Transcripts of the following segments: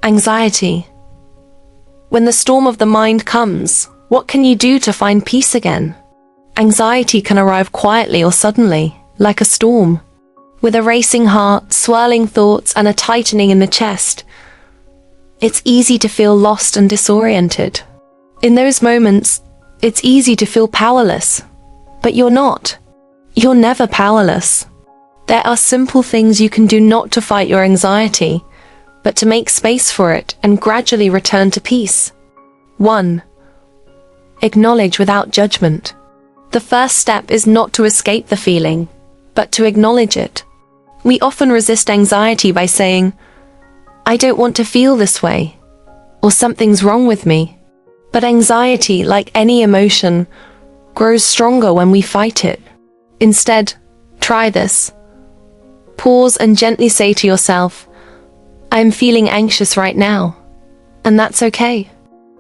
Anxiety. When the storm of the mind comes, what can you do to find peace again? Anxiety can arrive quietly or suddenly, like a storm. With a racing heart, swirling thoughts, and a tightening in the chest, it's easy to feel lost and disoriented. In those moments, it's easy to feel powerless. But you're not. You're never powerless. There are simple things you can do not to fight your anxiety, but to make space for it and gradually return to peace. 1. Acknowledge without judgment. The first step is not to escape the feeling, but to acknowledge it. We often resist anxiety by saying, "I don't want to feel this way," or "something's wrong with me." But anxiety, like any emotion, grows stronger when we fight it. Instead, try this. Pause and gently say to yourself, "I'm feeling anxious right now." And that's okay.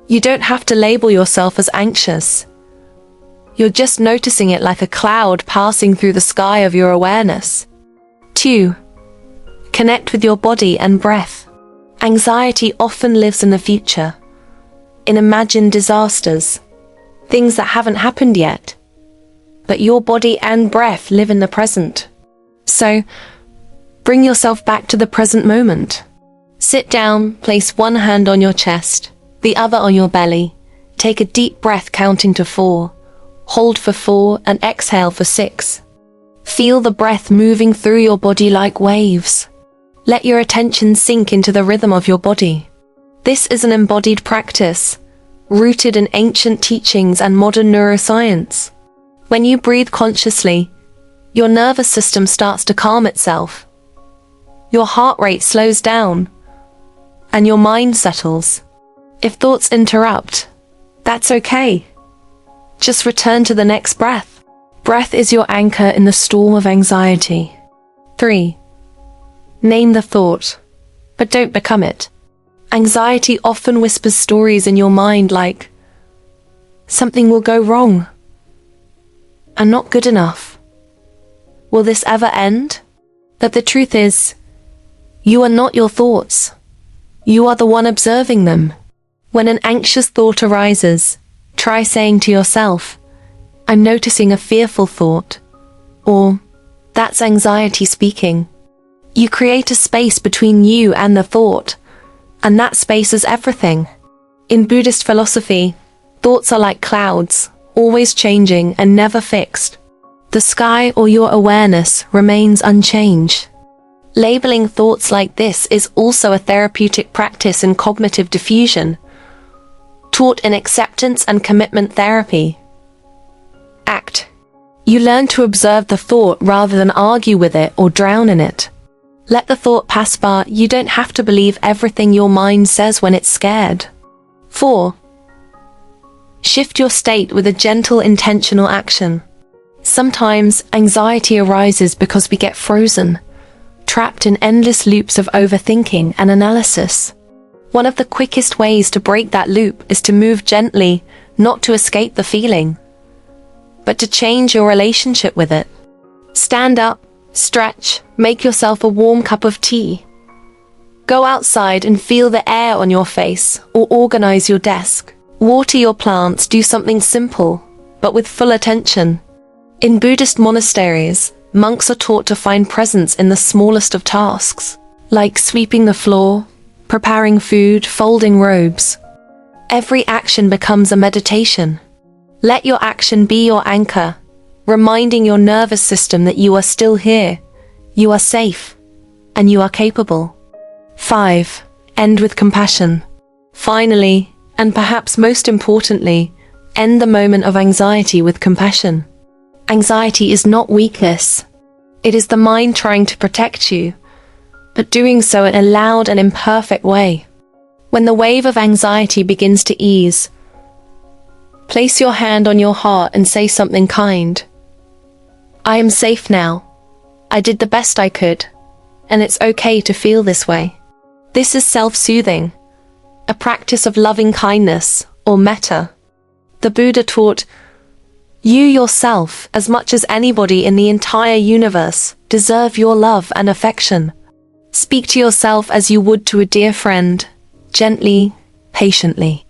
You don't have to label yourself as anxious. You're just noticing it like a cloud passing through the sky of your awareness. 2. Connect with your body and breath. Anxiety often lives in the future, in imagined disasters, things that haven't happened yet. But your body and breath live in the present. So, bring yourself back to the present moment. Sit down, place one hand on your chest, the other on your belly. Take a deep breath counting to 4. Hold for 4 and exhale for 6. Feel the breath moving through your body like waves. Let your attention sink into the rhythm of your body. This is an embodied practice, rooted in ancient teachings and modern neuroscience. When you breathe consciously, your nervous system starts to calm itself. Your heart rate slows down, and your mind settles. If thoughts interrupt, that's okay. Just return to the next breath. Breath is your anchor in the storm of anxiety. 3. Name the thought, but don't become it. Anxiety often whispers stories in your mind like, "Something will go wrong. I'm not good enough. Will this ever end?" But the truth is, you are not your thoughts. You are the one observing them. When an anxious thought arises, try saying to yourself, "I'm noticing a fearful thought," or "That's anxiety speaking." You create a space between you and the thought, and that space is everything. In Buddhist philosophy, thoughts are like clouds, always changing and never fixed. The sky or your awareness remains unchanged. Labeling thoughts like this is also a therapeutic practice in cognitive diffusion, taught in acceptance and commitment therapy. Act. You learn to observe the thought rather than argue with it or drown in it. Let the thought pass by. You don't have to believe everything your mind says when it's scared. 4. Shift your state with a gentle, intentional action. Sometimes anxiety arises because we get frozen, trapped in endless loops of overthinking and analysis. One of the quickest ways to break that loop is to move gently, not to escape the feeling, but to change your relationship with it. Stand up, stretch, make yourself a warm cup of tea. Go outside and feel the air on your face, or organize your desk. Water your plants, do something simple, but with full attention. In Buddhist monasteries, monks are taught to find presence in the smallest of tasks, like sweeping the floor, preparing food, folding robes. Every action becomes a meditation. Let your action be your anchor, reminding your nervous system that you are still here, you are safe, and you are capable. 5. End with compassion. Finally, and perhaps most importantly, end the moment of anxiety with compassion. Anxiety is not weakness. It is the mind trying to protect you, but doing so in a loud and imperfect way. When the wave of anxiety begins to ease, place your hand on your heart and say something kind. "I am safe now. I did the best I could, and it's okay to feel this way." This is self-soothing, a practice of loving kindness, or metta. The Buddha taught, "You yourself, as much as anybody in the entire universe, deserve your love and affection." Speak to yourself as you would to a dear friend, gently, patiently.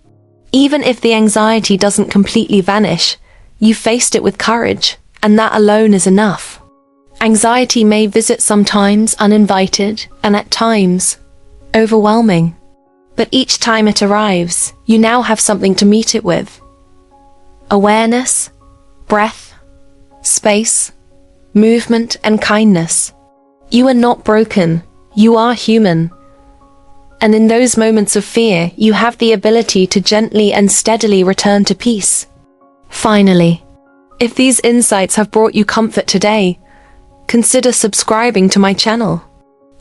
Even if the anxiety doesn't completely vanish, you faced it with courage, and that alone is enough. Anxiety may visit sometimes uninvited, and at times, overwhelming. But each time it arrives, you now have something to meet it with. Awareness, breath, space, movement, and kindness. You are not broken, you are human. And in those moments of fear, you have the ability to gently and steadily return to peace. Finally, if these insights have brought you comfort today, consider subscribing to my channel.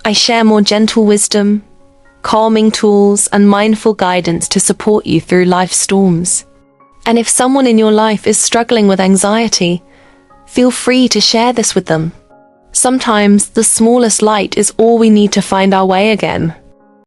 I share more gentle wisdom, calming tools, and mindful guidance to support you through life's storms. And if someone in your life is struggling with anxiety, feel free to share this with them. Sometimes the smallest light is all we need to find our way again.